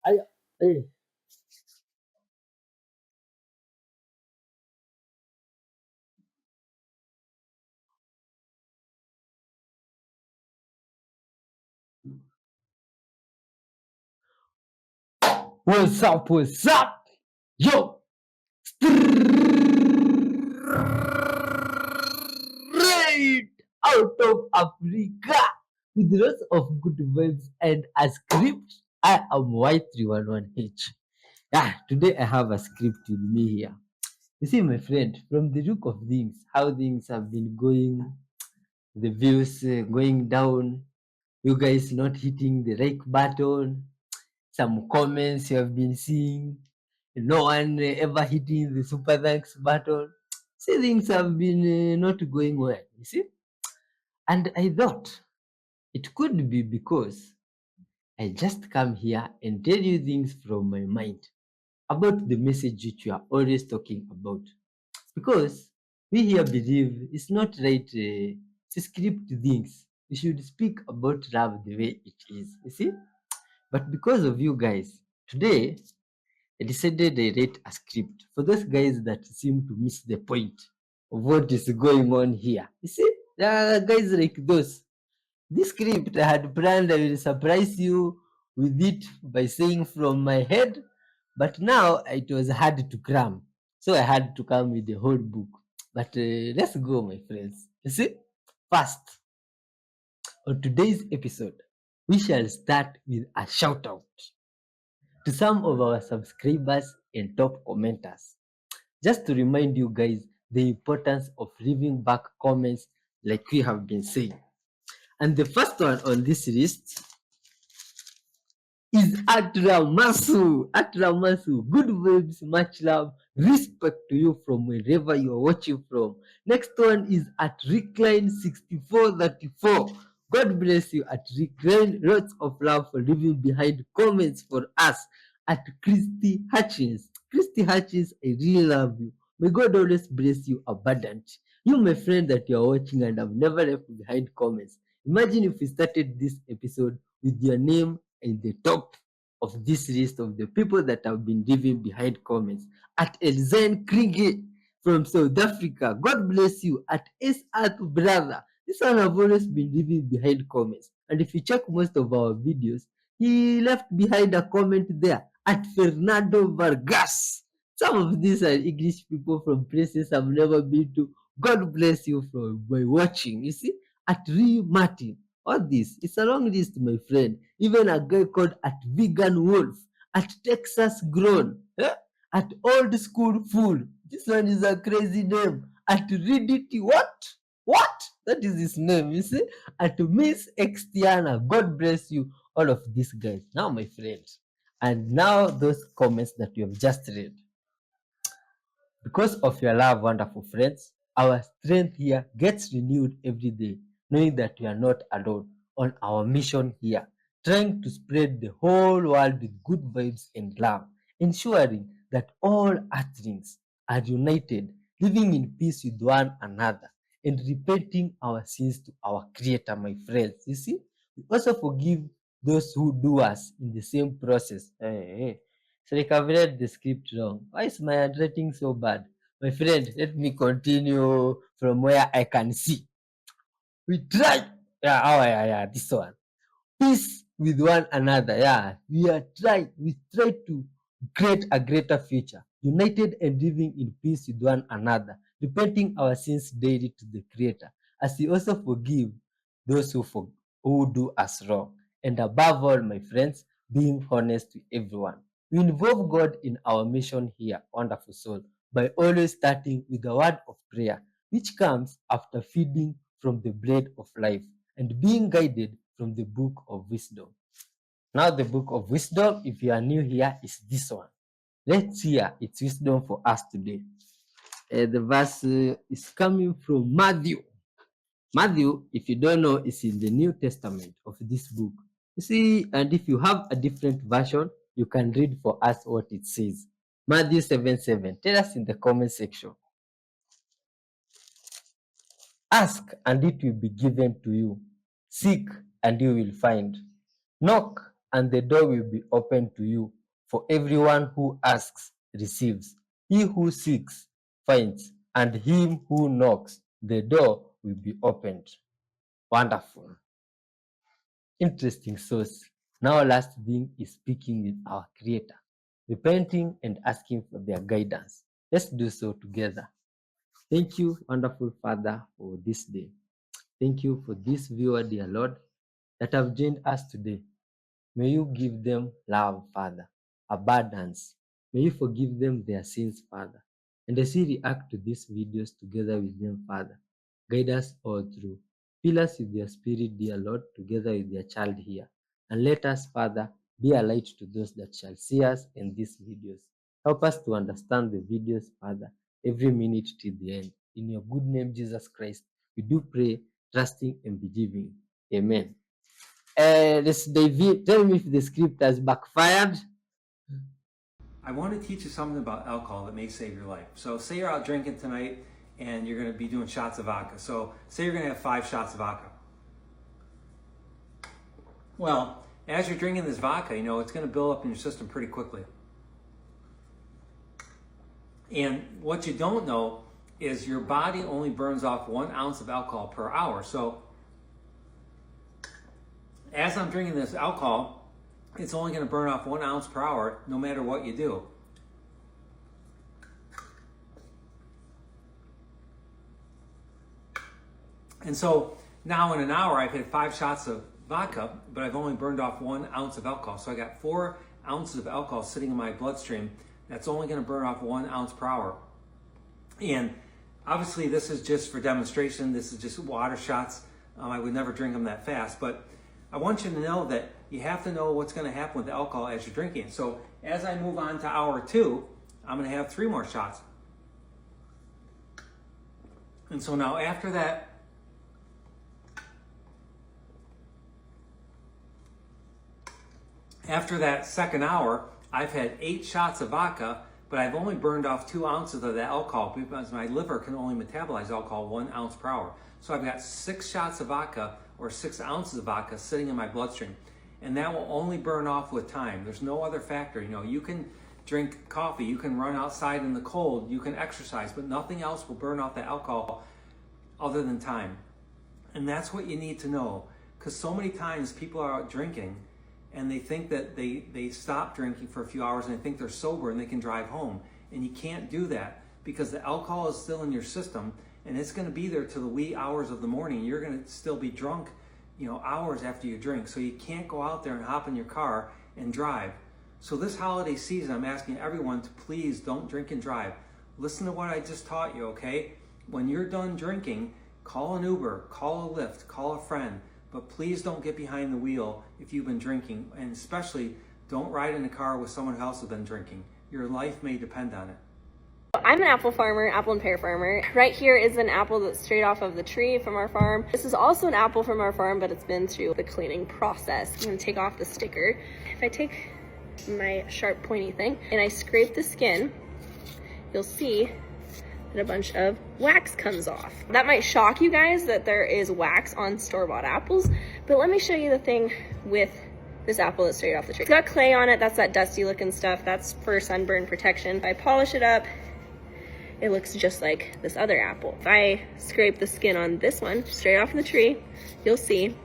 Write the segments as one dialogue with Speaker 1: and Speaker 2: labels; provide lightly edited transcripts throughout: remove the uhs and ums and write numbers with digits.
Speaker 1: I, eh, what's up? What's up? Yo, straight out of Africa with lots of good vibes and a script. I am Y311H. Yeah, today I have a script with me here. You see, my friend, from the look of things, how things have been going, the views going down, you guys not hitting the like button, some comments you have been seeing, no one ever hitting the super thanks button. See, things have been not going well, you see. And I thought it could be because I just come here and tell you things from my mind about the message which you are always talking about. Because we here believe it's not right to script things. You should speak about love the way it is, you see. But because of you guys, today I decided I write a script for those guys that seem to miss the point of what is going on here. You see, there are guys like those. This script I had planned I will surprise you with it by saying from my head, but now it was hard to cram. So I had to come with the whole book. But let's go, my friends. You see, first, on today's episode, we shall start with a shout out to some of our subscribers and top commenters. Just to remind you guys the importance of leaving back comments like we have been saying. And the first one on this list is Atramasu. Atramasu. Good vibes, much love, respect to you from wherever you are watching from. Next one is at Recline6434. God bless you at Recline. Lots of love for leaving behind comments for us at Christy Hutchins. Christy Hutchins, I really love you. May God always bless you abundantly. You, my friend, that you are watching and have never left behind comments. Imagine if we started this episode with your name in the top of this list of the people that have been leaving behind comments. At Elzain Kringe from South Africa, God bless you. At S. Earth Brother, this one have always been leaving behind comments. And if you check most of our videos, he left behind a comment there. At Fernando Vargas, some of these are English people from places I've never been to. God bless you for by watching. You see, at Ree Martin, all this, it's a long list, my friend. Even a guy called at Vegan Wolf, at Texas Grown, at Old School Fool. This one is a crazy name. At Ridity, what? What? That is his name, you see? At Miss Extiana, God bless you, all of these guys. Now, my friend, and now those comments that you have just read. Because of your love, wonderful friends, our strength here gets renewed every day, knowing that we are not alone on our mission here, trying to spread the whole world with good vibes and love, ensuring that all earthlings are united, living in peace with one another, and repenting our sins to our Creator, my friends. You see, we also forgive those who do us in the same process. So like I've read the script wrong. Why is my handwriting so bad? My friend, let me continue from where I can see. We try. Yeah, oh yeah, this one. Peace with one another. Yeah, we try to create a greater future, united and living in peace with one another, repenting our sins daily to the Creator, as we also forgive those who do us wrong. And above all, my friends, being honest to everyone. We involve God in our mission here, wonderful soul, by always starting with a word of prayer, which comes after feeding from the bread of life and being guided from the book of wisdom. Now, the book of wisdom, if you are new here, is this one. Let's hear its wisdom for us today. The verse is coming from Matthew. Matthew, if you don't know, is in the New Testament of this book. You see, and if you have a different version, you can read for us what it says. Matthew 7:7. Tell us in the comment section. Ask and it will be given to you. Seek and you will find. Knock and the door will be opened to you. For everyone who asks receives, he who seeks finds, and him who knocks, the door will be opened. Wonderful. Interesting source. Now, last thing is speaking with our Creator, repenting and asking for their guidance. Let's do so together. Thank you, wonderful Father, for this day. Thank you for this viewer, dear Lord, that have joined us today. May you give them love, Father, abundance. May you forgive them their sins, Father. And as we react to these videos together with them, Father, guide us all through. Fill us with your spirit, dear Lord, together with your child here. And let us, Father, be a light to those that shall see us in these videos. Help us to understand the videos, Father, every minute till the end. In your good name, Jesus Christ, we do pray, trusting and believing. Amen. This David, tell me if the script has backfired.
Speaker 2: I want to teach you something about alcohol that may save your life. So say you're out drinking tonight and you're going to be doing shots of vodka. So say you're going to have 5 shots of vodka. Well, as you're drinking this vodka, you know, it's going to build up in your system pretty quickly. And what you don't know is your body only burns off 1 ounce of alcohol per hour. So as I'm drinking this alcohol, it's only going to burn off 1 ounce per hour no matter what you do. And so now in an hour, I've had 5 shots of vodka, but I've only burned off 1 ounce of alcohol. So I got 4 ounces of alcohol sitting in my bloodstream. That's only going to burn off 1 ounce per hour. And obviously this is just for demonstration. This is just water shots. I would never drink them that fast, but I want you to know that you have to know what's going to happen with the alcohol as you're drinking. So as I move on to hour 2, I'm going to have 3 more shots. And so now after that, second hour, I've had 8 shots of vodka, but I've only burned off 2 ounces of that alcohol because my liver can only metabolize alcohol 1 ounce per hour. So I've got 6 shots of vodka or 6 ounces of vodka sitting in my bloodstream. And that will only burn off with time. There's no other factor. You know, you can drink coffee, you can run outside in the cold, you can exercise, but nothing else will burn off the alcohol other than time. And that's what you need to know. Because so many times people are out drinking and they think that they stop drinking for a few hours and they think they're sober and they can drive home. And you can't do that because the alcohol is still in your system and it's going to be there till the wee hours of the morning. You're going to still be drunk, you know, hours after you drink. So you can't go out there and hop in your car and drive. So this holiday season, I'm asking everyone to please don't drink and drive. Listen to what I just taught you, okay? When you're done drinking, call an Uber, call a Lyft, call a friend, but please don't get behind the wheel if you've been drinking, and especially don't ride in a car with someone else who's been drinking. Your life may depend on it.
Speaker 3: I'm an apple farmer, apple and pear farmer. Right here is an apple that's straight off of the tree from our farm. This is also an apple from our farm, but it's been through the cleaning process. I'm gonna take off the sticker. If I take my sharp pointy thing and I scrape the skin, you'll see that a bunch of wax comes off. That might shock you guys that there is wax on store-bought apples, but let me show you the thing with this apple that's straight off the tree. It's got clay on it, that's that dusty looking stuff. That's for sunburn protection. If I polish it up, it looks just like this other apple. If I scrape the skin on this one, straight off the tree, you'll see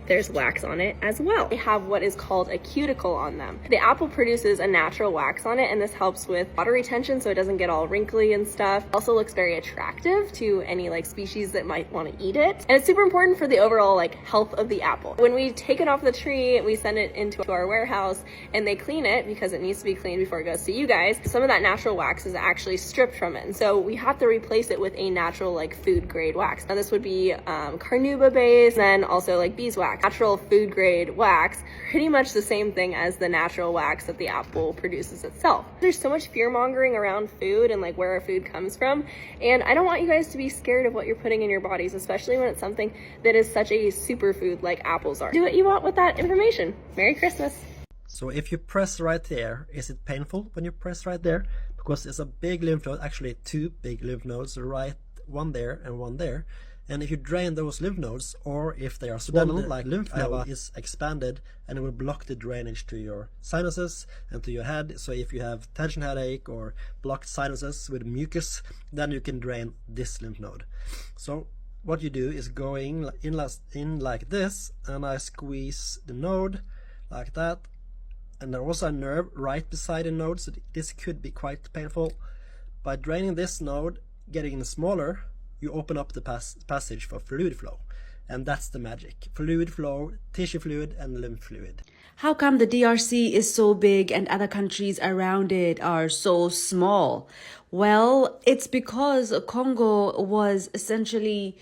Speaker 3: there's wax on it as well. They have what is called a cuticle on them. The apple produces a natural wax on it, and this helps with water retention so it doesn't get all wrinkly and stuff. Also looks very attractive to any like species that might want to eat it. And it's super important for the overall like health of the apple. When we take it off the tree, we send it into our warehouse and they clean it because it needs to be cleaned before it goes to you guys. Some of that natural wax is actually stripped from it. And so we have to replace it with a natural like food grade wax. Now this would be carnauba based, and also like beeswax. Natural food grade wax, pretty much the same thing as the natural wax that the apple produces itself. There's so much fear mongering around food and like where our food comes from, and I don't want you guys to be scared of what you're putting in your bodies, especially when it's something that is such a superfood like apples are. Do what you want with that information. Merry Christmas.
Speaker 4: So if you press right there, is it painful when you press right there? Because it's a big lymph node, actually 2 big lymph nodes, right, one there and one there. And if you drain those lymph nodes, or if they are swollen, like lymph node is expanded, and it will block the drainage to your sinuses and to your head. So if you have tension headache or blocked sinuses with mucus, then you can drain this lymph node. So what you do is going in like this, and I squeeze the node like that. And there's also a nerve right beside the node, so this could be quite painful. By draining this node, getting it smaller, you open up the passage for fluid flow. And that's the magic. Fluid flow, tissue fluid, and lymph fluid.
Speaker 5: How come the DRC is so big and other countries around it are so small? Well, it's because Congo was essentially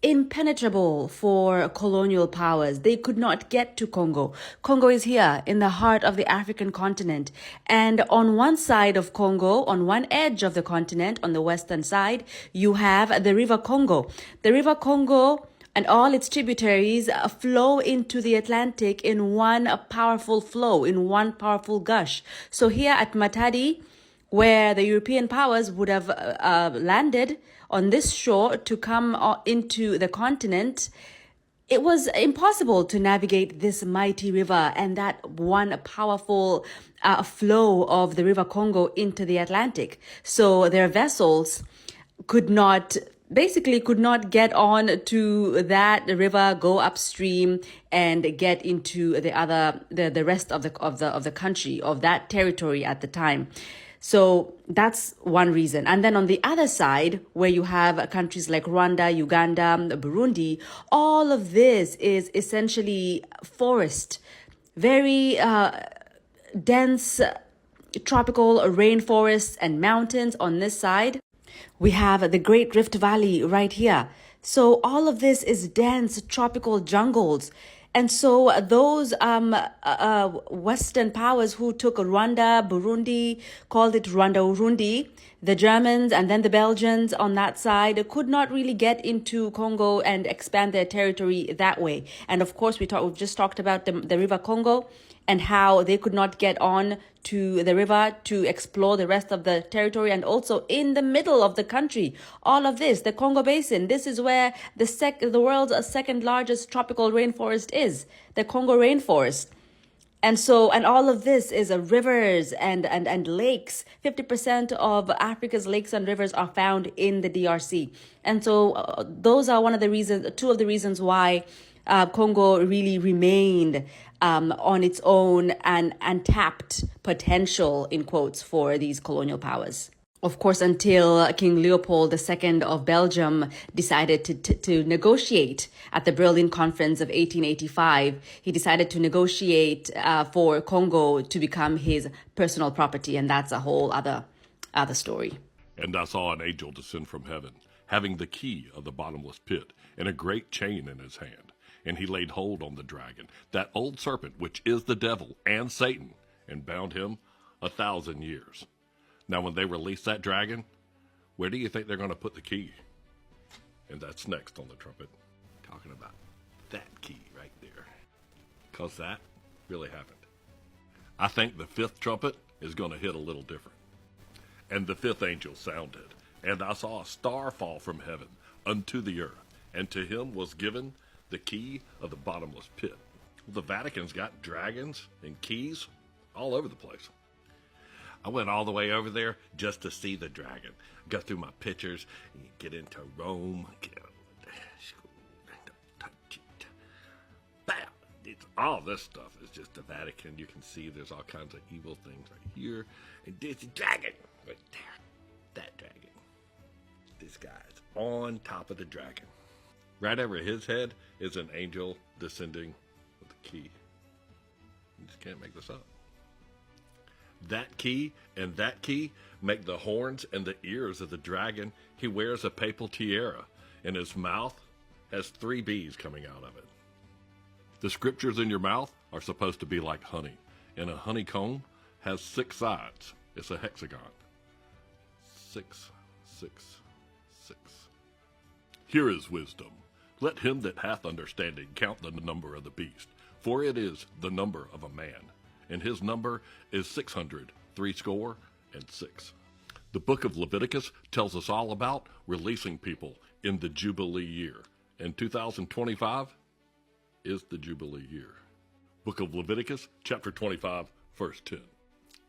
Speaker 5: impenetrable for colonial powers. They could not get to Congo. Congo is here in the heart of the African continent. And on one side of Congo, on one edge of the continent, on the western side, you have the River Congo. The River Congo and all its tributaries flow into the Atlantic in one powerful flow, in one powerful gush. So here at Matadi, where the European powers would have landed on this shore to come into the continent, it was impossible to navigate this mighty river and that one powerful flow of the River Congo into the Atlantic. So their vessels could not get on to that river, go upstream, and get into the rest of the country, of that territory at the time. So that's one reason. And then on the other side, where you have countries like Rwanda, Uganda, Burundi, all of this is essentially forest, very dense tropical rainforests and mountains on this side. We have the Great Rift Valley right here. So all of this is dense tropical jungles. And so those Western powers who took Rwanda, Burundi, called it Rwanda-Urundi, the Germans and then the Belgians on that side could not really get into Congo and expand their territory that way. And of course, we've just talked about the River Congo and how they could not get on to the river to explore the rest of the territory, and also in the middle of the country. All of this, the Congo Basin, this is where the world's second largest tropical rainforest is, the Congo rainforest. And all of this is rivers and lakes. 50% of Africa's lakes and rivers are found in the DRC. And so those are two of the reasons why Congo really remained on its own and untapped potential, in quotes, for these colonial powers. Of course, until King Leopold II of Belgium decided to negotiate at the Berlin Conference of 1885, he decided to negotiate for Congo to become his personal property, and that's a whole other story.
Speaker 6: And I saw an angel descend from heaven, having the key of the bottomless pit and a great chain in his hand. And he laid hold on the dragon, that old serpent, which is the devil and Satan, and bound him 1,000 years. Now, when they release that dragon, where do you think they're going to put the key? And that's next on the trumpet. Talking about that key right there. Because that really happened. I think the fifth trumpet is going to hit a little different. And the fifth angel sounded, and I saw a star fall from heaven unto the earth, and to him was given the key of the bottomless pit. The Vatican's got dragons and keys all over the place. I went all the way over there just to see the dragon. Go through my pictures, get into Rome, all this stuff is just the Vatican. You can see there's all kinds of evil things right here. And there's a dragon right there. That dragon. This guy's on top of the dragon. Right over his head is an angel descending with a key. You just can't make this up. That key and that key make the horns and the ears of the dragon. He wears a papal tiara, and his mouth has 3 bees coming out of it. The scriptures in your mouth are supposed to be like honey, and a honeycomb has 6 sides. It's a hexagon. 6, 6, 6. Here is wisdom. Let him that hath understanding count the number of the beast, for it is the number of a man, and his number is 666. The book of Leviticus tells us all about releasing people in the Jubilee year. And 2025 is the Jubilee year. Book of Leviticus, chapter 25, verse 10.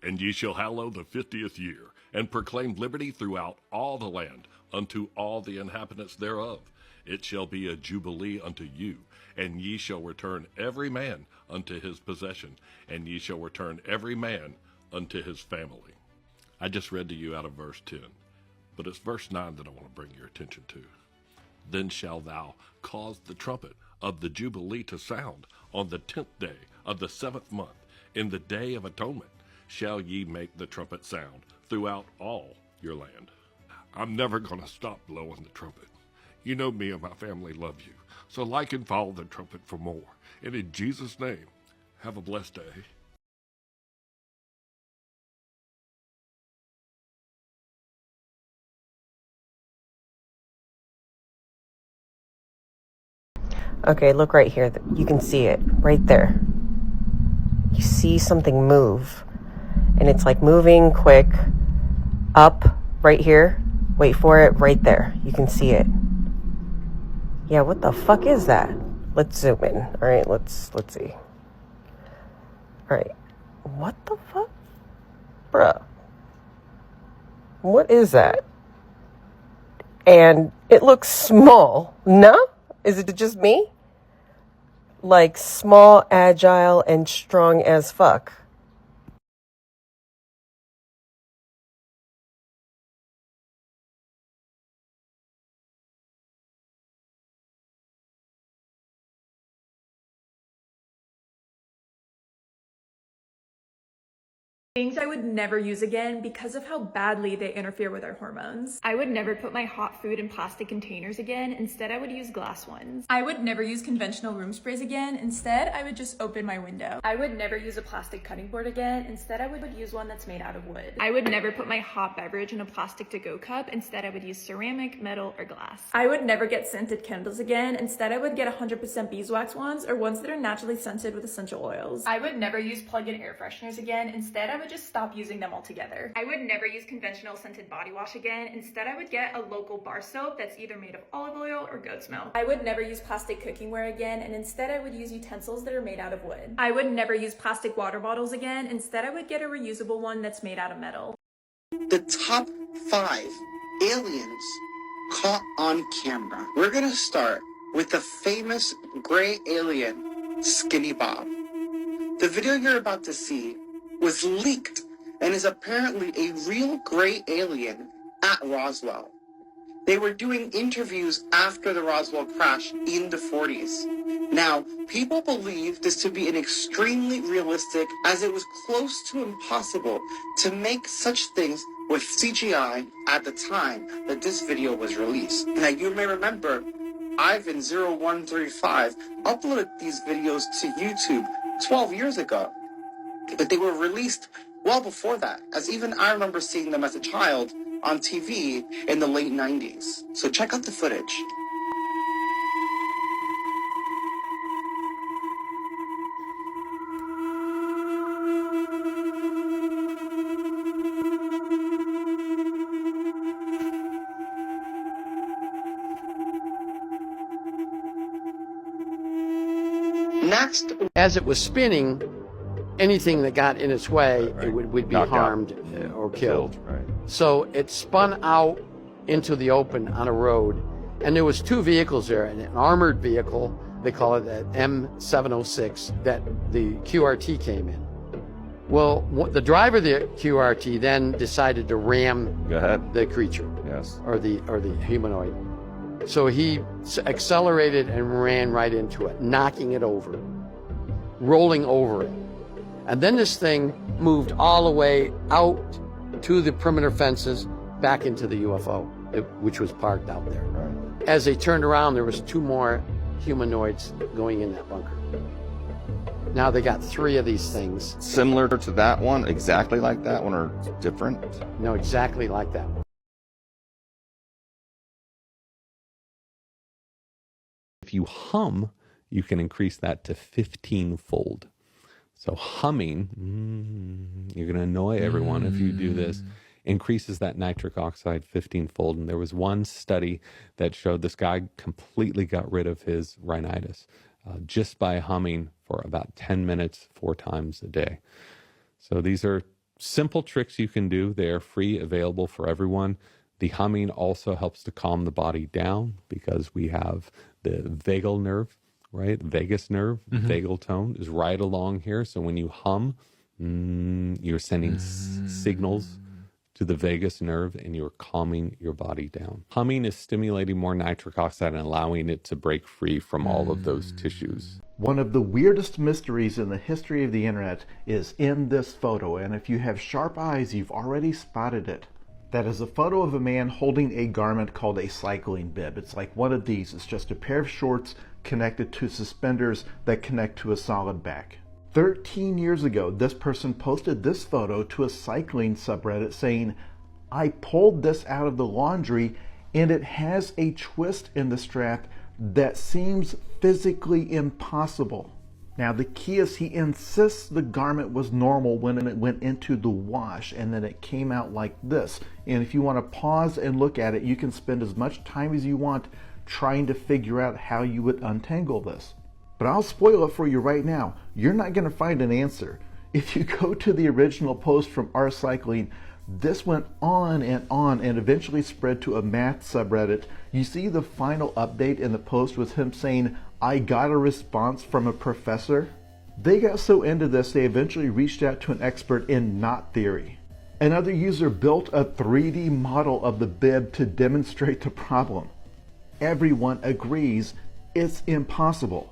Speaker 6: And ye shall hallow the 50th year, and proclaim liberty throughout all the land, unto all the inhabitants thereof. It shall be a jubilee unto you, and ye shall return every man unto his possession, and ye shall return every man unto his family. I just read to you out of verse 10, but it's verse 9 that I want to bring your attention to. Then shalt thou cause the trumpet of the Jubilee to sound on the 10th day of the 7th month. In the day of atonement shall ye make the trumpet sound throughout all your land. I'm never going to stop blowing the trumpet. You know me and my family love you. So like and follow the trumpet for more. And in Jesus' name, have a blessed day.
Speaker 7: Okay, look right here. You can see it right there. You see something move. And it's like moving quick up right here. Wait for it right there. You can see it. Yeah, what the fuck is that? Let's zoom in. All right, let's see. All right. What the fuck? Bruh. What is that? And it looks small. No? Is it just me? Like small, agile, and strong as fuck.
Speaker 8: Things I would never use again because of how badly they interfere with our hormones. I would never put my hot food in plastic containers again. Instead, I would use glass ones. I would never use conventional room sprays again. Instead, I would just open my window. I would never use a plastic cutting board again. Instead, I would use one that's made out of wood. I would never put my hot beverage in a plastic to-go cup. Instead, I would use ceramic, metal, or glass. I would never get scented candles again. Instead, I would get 100% beeswax ones or ones that are naturally scented with essential oils. I would never use plug-in air fresheners again. Instead, I would just stop using them altogether. I would never use conventional scented body wash again. Instead, I would get a local bar soap that's either made of olive oil or goat's milk. I would never use plastic cookware again, and instead I would use utensils that are made out of wood. I would never use plastic water bottles again. Instead, I would get a reusable one that's made out of metal.
Speaker 9: The top 5 aliens caught on camera. We're gonna start with the famous gray alien, Skinny Bob. The video you're about to see was leaked and is apparently a real gray alien at Roswell. They were doing interviews after the Roswell crash in the 40s. Now, people believe this to be an extremely realistic, as it was close to impossible to make such things with CGI at the time that this video was released. Now, you may remember Ivan0135 uploaded these videos to YouTube 12 years ago. But they were released well before that, as even I remember seeing them as a child on TV in the late 90s. So check out the footage. Next,
Speaker 10: as it was spinning, anything that got in its way, it would be harmed or killed. So it spun out into the open on a road, and there was 2 vehicles there, an armored vehicle, they call it an M706, that the QRT came in. Well, the driver of the QRT then decided to ram the creature, or the humanoid. So he accelerated and ran right into it, knocking it over, rolling over it. And then this thing moved all the way out to the perimeter fences back into the UFO, which was parked out there. As they turned around, there was 2 more humanoids going in that bunker. Now they got 3 of these things.
Speaker 11: Similar to that one, exactly like that one, or different?
Speaker 10: No, exactly like that one.
Speaker 12: If you hum, you can increase that to 15-fold. So humming, you're going to annoy everyone if you do this. increases that nitric oxide 15-fold. And there was one study that showed this guy completely got rid of his rhinitis just by humming for about 10 minutes 4 times a day. So these are simple tricks you can do. They are free, available for everyone. The humming also helps to calm the body down because we have the vagal nerve, right? Vagus nerve, vagal tone is right along here. So when you hum, you're sending signals to the vagus nerve and you're calming your body down. Humming is stimulating more nitric oxide and allowing it to break free from all of those tissues.
Speaker 13: One of the weirdest mysteries in the history of the internet is in this photo, and if you have sharp eyes, you've already spotted it. That is a photo of a man holding a garment called a cycling bib. It's like one of these. It's just a pair of shorts connected to suspenders that connect to a solid back. 13 years ago, this person posted this photo to a cycling subreddit saying, "I pulled this out of the laundry and it has a twist in the strap that seems physically impossible." Now the key is he insists the garment was normal when it went into the wash and then it came out like this. And if you want to pause and look at it, you can spend as much time as you want trying to figure out how you would untangle this. But I'll spoil it for you right now. You're not going to find an answer. If you go to the original post from R Cycling, this went on and eventually spread to a math subreddit. You see the final update in the post was him saying, "I got a response from a professor." They got so into this, they eventually reached out to an expert in knot theory. Another user built a 3D model of the bib to demonstrate the problem. Everyone agrees it's impossible,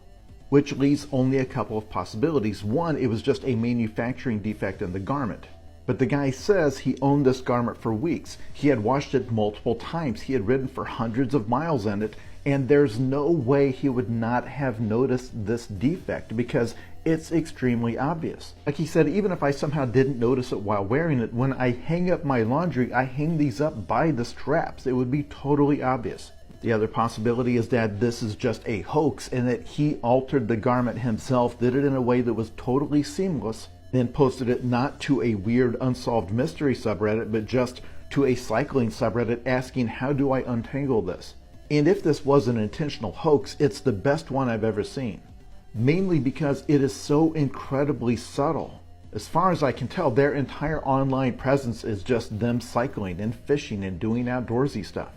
Speaker 13: which leaves only a couple of possibilities. One, it was just a manufacturing defect in the garment. But the guy says he owned this garment for weeks. He had washed it multiple times. He had ridden for hundreds of miles in it, and there's no way he would not have noticed this defect because it's extremely obvious. Like he said, even if I somehow didn't notice it while wearing it, when I hang up my laundry, I hang these up by the straps. It would be totally obvious. The other possibility is that this is just a hoax and that he altered the garment himself, did it in a way that was totally seamless, then posted it not to a weird unsolved mystery subreddit, but just to a cycling subreddit asking, "How do I untangle this?" And if this was an intentional hoax, it's the best one I've ever seen. Mainly because it is so incredibly subtle. As far as I can tell, their entire online presence is just them cycling and fishing and doing outdoorsy stuff.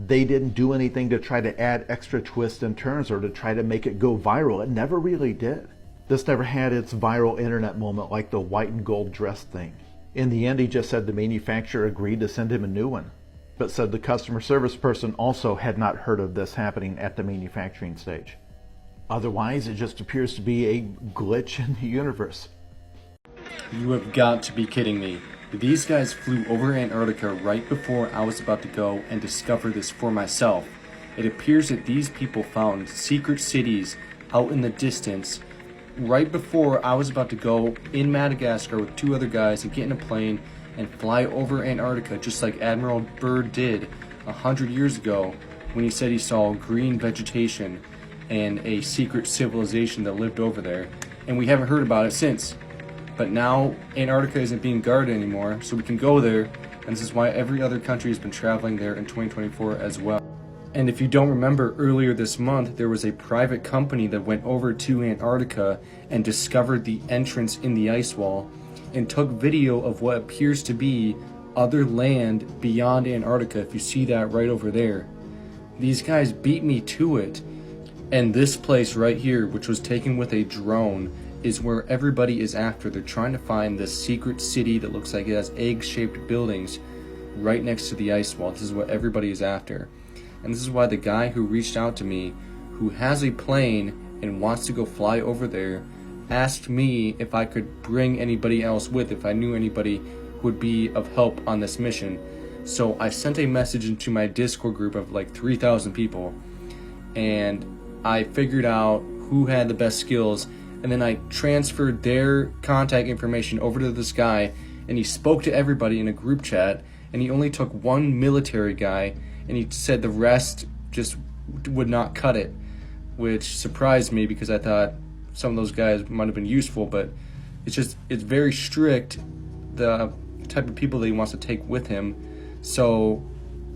Speaker 13: They didn't do anything to try to add extra twists and turns or to try to make it go viral. It never really did. This never had its viral internet moment like the white and gold dress thing. In the end, he just said the manufacturer agreed to send him a new one, but said the customer service person also had not heard of this happening at the manufacturing stage. Otherwise, it just appears to be a glitch in the universe.
Speaker 14: You have got to be kidding me. These guys flew over Antarctica right before I was about to go and discover this for myself. It appears that these people found secret cities out in the distance right before I was about to go in Madagascar with 2 other guys and get in a plane and fly over Antarctica just like Admiral Byrd did 100 years ago when he said he saw green vegetation and a secret civilization that lived over there, and we haven't heard about it since. But now Antarctica isn't being guarded anymore, so we can go there, and this is why every other country has been traveling there in 2024 as well. And if you don't remember, earlier this month there was a private company that went over to Antarctica and discovered the entrance in the ice wall and took video of what appears to be other land beyond Antarctica. If you see that right over there, these guys beat me to it. And this place right here, which was taken with a drone, is where everybody is after. They're trying to find this secret city that looks like it has egg-shaped buildings right next to the ice wall. This is what everybody is after. And this is why the guy who reached out to me, who has a plane and wants to go fly over there, asked me if I could bring anybody else with, if I knew anybody who would be of help on this mission. So I sent a message into my Discord group of like 3,000 people, and I figured out who had the best skills, and then I transferred their contact information over to this guy, and he spoke to everybody in a group chat, and he only took one military guy, and he said the rest just would not cut it, which surprised me because I thought some of those guys might have been useful, but it's very strict. The type of people that he wants to take with him. So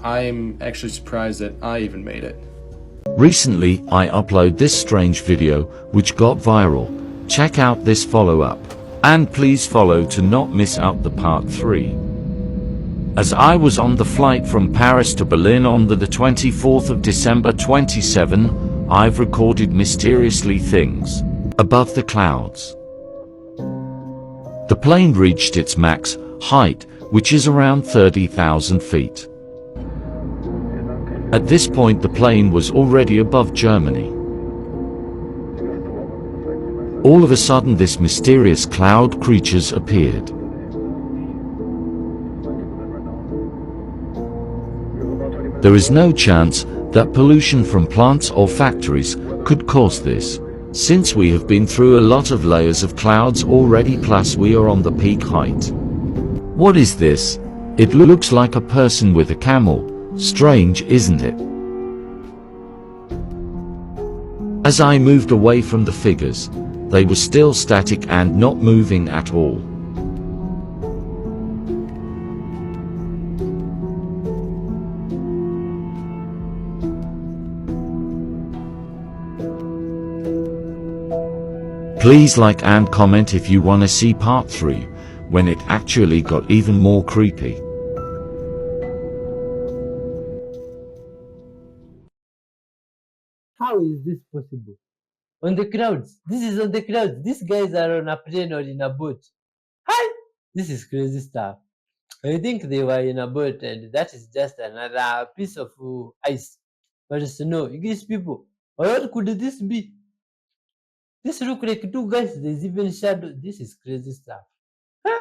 Speaker 14: I'm actually surprised that I even made it.
Speaker 15: Recently, I uploaded this strange video, which got viral. Check out this follow-up. And please follow to not miss out the part 3. As I was on the flight from Paris to Berlin on the 24th of December 27, I've recorded mysteriously things above the clouds. The plane reached its max height, which is around 30,000 feet. At this point the plane was already above Germany. All of a sudden this mysterious cloud creatures appeared. There is no chance that pollution from plants or factories could cause this, since we have been through a lot of layers of clouds already, plus we are on the peak height. What is this? It looks like a person with a camel. Strange, isn't it? As I moved away from the figures, they were still static and not moving at all. Please like and comment if you wanna see part 3, when it actually got even more creepy.
Speaker 1: How is this possible? On the clouds. This is on the clouds. These guys are on a plane or in a boat. Hi! This is crazy stuff. I think they were in a boat and that is just another piece of ice. But snow. These people. What could this be? This look like two guys. There's even shadow. This is crazy stuff. Huh?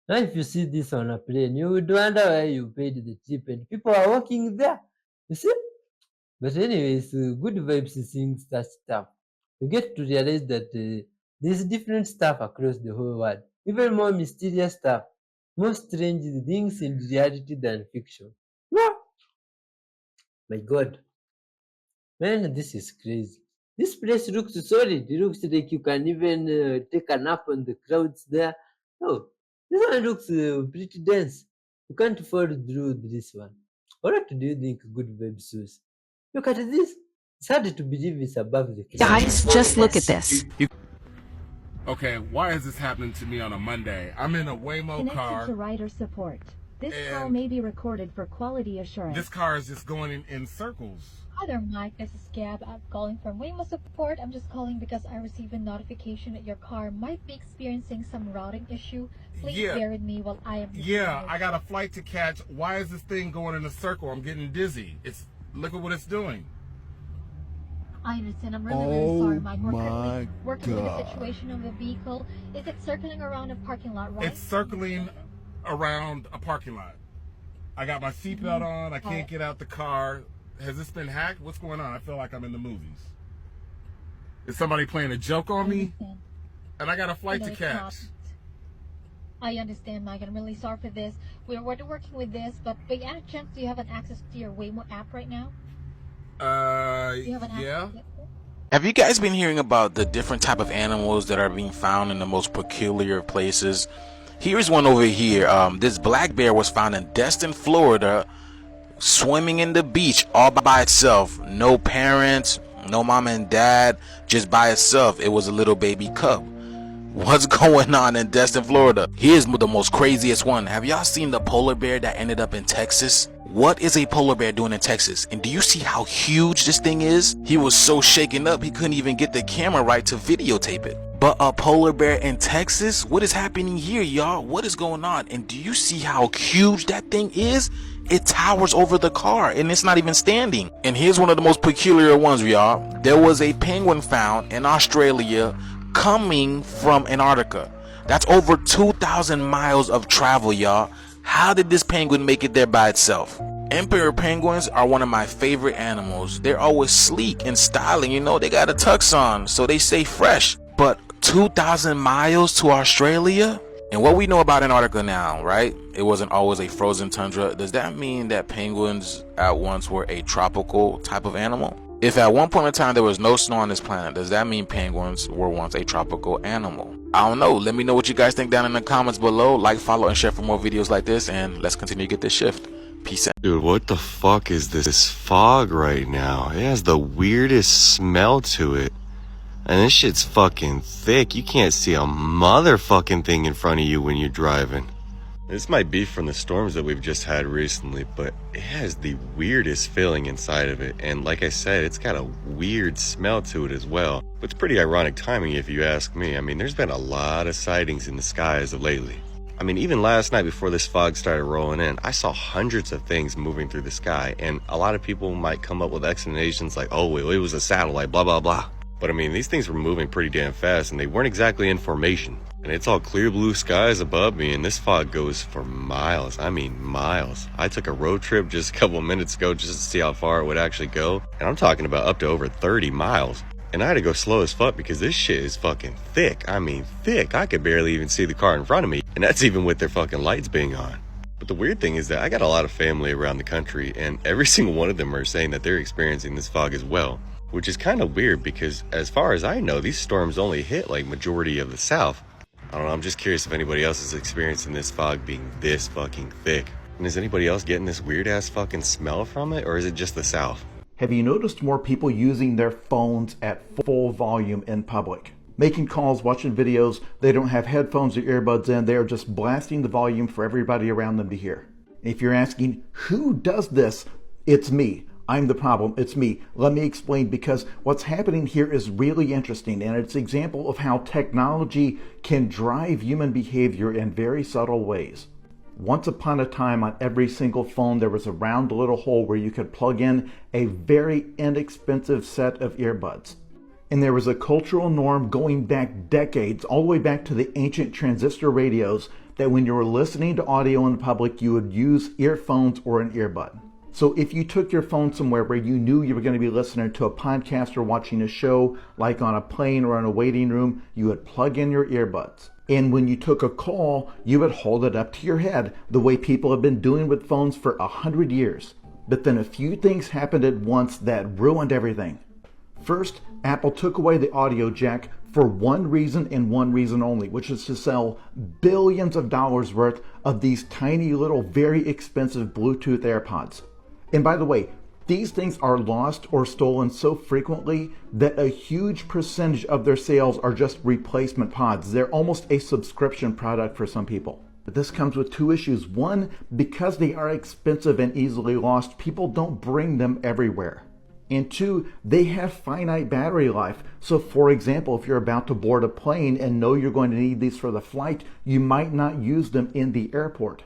Speaker 1: Now if you see this on a plane, you would wonder why you paid the tip and people are walking there. You see? But anyways, good vibes seeing such stuff. You get to realize that there's different stuff across the whole world. Even more mysterious stuff. More strange things in reality than fiction. Wow. My God. Man, this is crazy. This place looks solid. It looks like you can even take a nap on the clouds there. Oh, this one looks pretty dense. You can't fall through this one. What do you think good vibes shows? Look at this. It's hard to believe it's above the clouds.
Speaker 16: Guys, just look at this.
Speaker 6: Okay, why is this happening to me on a Monday? I'm in a Waymo car.
Speaker 17: Connected to rider support. This call may be recorded for quality assurance.
Speaker 6: This car is just going in circles.
Speaker 17: Hi there, Mike. This is Gab. I'm calling from Waymo support. I'm just calling because I received a notification that your car might be experiencing some routing issue. Please bear with me while I am.
Speaker 6: Yeah, I got a flight to catch. Why is this thing going in a circle? I'm getting dizzy. Look at what it's doing.
Speaker 17: I understand. I'm really sorry, Mike. We're currently working with the situation of the vehicle. Is it circling around a parking lot, right?
Speaker 6: It's circling around a parking lot. I got my seatbelt on. I can't get out the car. Has this been hacked? What's going on? I feel like I'm in the movies. Is somebody playing a joke on me? And I got a flight to catch.
Speaker 17: I understand, Mike. I'm really sorry for this. We're working with this, but by any chance, do you have an access to your Waymo app right now?
Speaker 6: Yeah.
Speaker 18: Have you guys been hearing about the different type of animals that are being found in the most peculiar places? Here's one over here. This black bear was found in Destin, Florida, swimming in the beach all by itself. No parents, no mom and dad, just by itself. It was a little baby cub. What's going on in Destin, Florida? Here's the most craziest one. Have y'all seen the polar bear that ended up in Texas? What is a polar bear doing in Texas? And do you see how huge this thing is? He was so shaken up he couldn't even get the camera right to videotape it. But a polar bear in Texas? What is happening here, y'all? What is going on? And do you see how huge that thing is? It towers over the car and it's not even standing. And here's one of the most peculiar ones, y'all. There was a penguin found in Australia coming from Antarctica. That's over 2,000 miles of travel, y'all. How did this penguin make it there by itself? Emperor penguins are one of my favorite animals. They're always sleek and styling, you know, they got a tux on, so they stay fresh. But 2,000 miles to Australia? And what we know about Antarctica now, right? It wasn't always a frozen tundra. Does that mean that penguins at once were a tropical type of animal? If at one point in time there was no snow on this planet, does that mean penguins were once a tropical animal? I don't know. Let me know what you guys think down in the comments below. Like, follow, and share for more videos like this. And let's continue to get this shift. Peace out.
Speaker 19: Dude, what the fuck is this fog right now? It has the weirdest smell to it. And this shit's fucking thick. You can't see a motherfucking thing in front of you when you're driving. This might be from the storms that we've just had recently, but it has the weirdest feeling inside of it. And like I said, it's got a weird smell to it as well. But it's pretty ironic timing if you ask me. I mean, there's been a lot of sightings in the sky as of lately. I mean, even last night before this fog started rolling in, I saw hundreds of things moving through the sky. And a lot of people might come up with explanations like, oh, it was a satellite, blah, blah, blah. But I mean, these things were moving pretty damn fast and they weren't exactly in formation. And it's all clear blue skies above me and this fog goes for miles. I mean miles. I took a road trip just a couple of minutes ago just to see how far it would actually go. And I'm talking about up to over 30 miles. And I had to go slow as fuck because this shit is fucking thick. I mean thick. I could barely even see the car in front of me. And that's even with their fucking lights being on. But the weird thing is that I got a lot of family around the country and every single one of them are saying that they're experiencing this fog as well. Which is kind of weird because as far as I know, these storms only hit like majority of the South. I don't know, I'm just curious if anybody else is experiencing this fog being this fucking thick. And is anybody else getting this weird ass fucking smell from it, or is it just the South?
Speaker 13: Have you noticed more people using their phones at full volume in public? Making calls, watching videos, they don't have headphones or earbuds in, they are just blasting the volume for everybody around them to hear. If you're asking, who does this? It's me. I'm the problem, it's me. Let me explain, because what's happening here is really interesting and it's an example of how technology can drive human behavior in very subtle ways. Once upon a time on every single phone there was a round little hole where you could plug in a very inexpensive set of earbuds. And there was a cultural norm going back decades, all the way back to the ancient transistor radios, that when you were listening to audio in public you would use earphones or an earbud. So if you took your phone somewhere where you knew you were going to be listening to a podcast or watching a show, like on a plane or in a waiting room, you would plug in your earbuds. And when you took a call, you would hold it up to your head, the way people have been doing with phones for 100 years. But then a few things happened at once that ruined everything. First, Apple took away the audio jack for one reason and one reason only, which is to sell billions of dollars worth of these tiny little, very expensive Bluetooth AirPods. And by the way, these things are lost or stolen so frequently that a huge percentage of their sales are just replacement pods. They're almost a subscription product for some people. But this comes with two issues. One, because they are expensive and easily lost, people don't bring them everywhere. And two, they have finite battery life. So for example, if you're about to board a plane and know you're going to need these for the flight, you might not use them in the airport.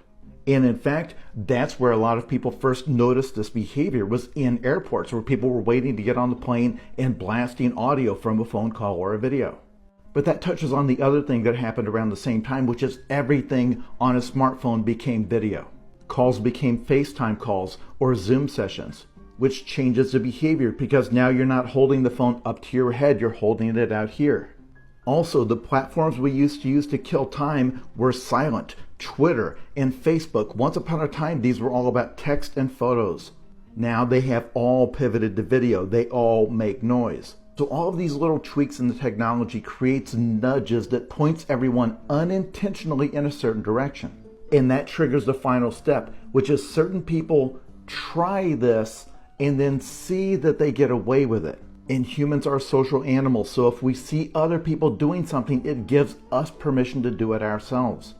Speaker 13: And in fact, that's where a lot of people first noticed this behavior, was in airports where people were waiting to get on the plane and blasting audio from a phone call or a video. But that touches on the other thing that happened around the same time, which is everything on a smartphone became video. Calls became FaceTime calls or Zoom sessions, which changes the behavior because now you're not holding the phone up to your head, you're holding it out here. Also, the platforms we used to use to kill time were silent. Twitter and Facebook. Once upon a time, these were all about text and photos. Now they have all pivoted to video. They all make noise. So all of these little tweaks in the technology creates nudges that points everyone unintentionally in a certain direction. And that triggers the final step, which is certain people try this and then see that they get away with it. And humans are social animals, so if we see other people doing something, it gives us permission to do it ourselves.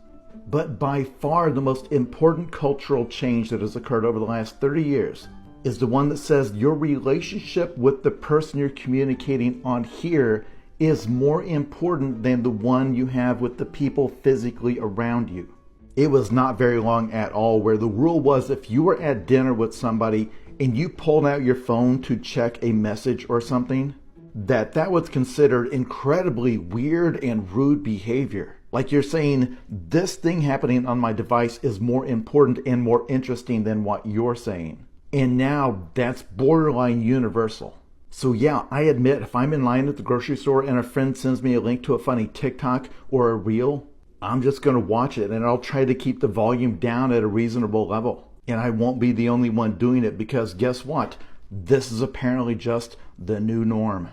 Speaker 13: But by far the most important cultural change that has occurred over the last 30 years is the one that says your relationship with the person you're communicating on here is more important than the one you have with the people physically around you. It was not very long at all where the rule was if you were at dinner with somebody and you pulled out your phone to check a message or something, that was considered incredibly weird and rude behavior. Like you're saying, this thing happening on my device is more important and more interesting than what you're saying. And now that's borderline universal. So yeah, I admit if I'm in line at the grocery store and a friend sends me a link to a funny TikTok or a reel, I'm just going to watch it and I'll try to keep the volume down at a reasonable level. And I won't be the only one doing it because guess what? This is apparently just the new norm.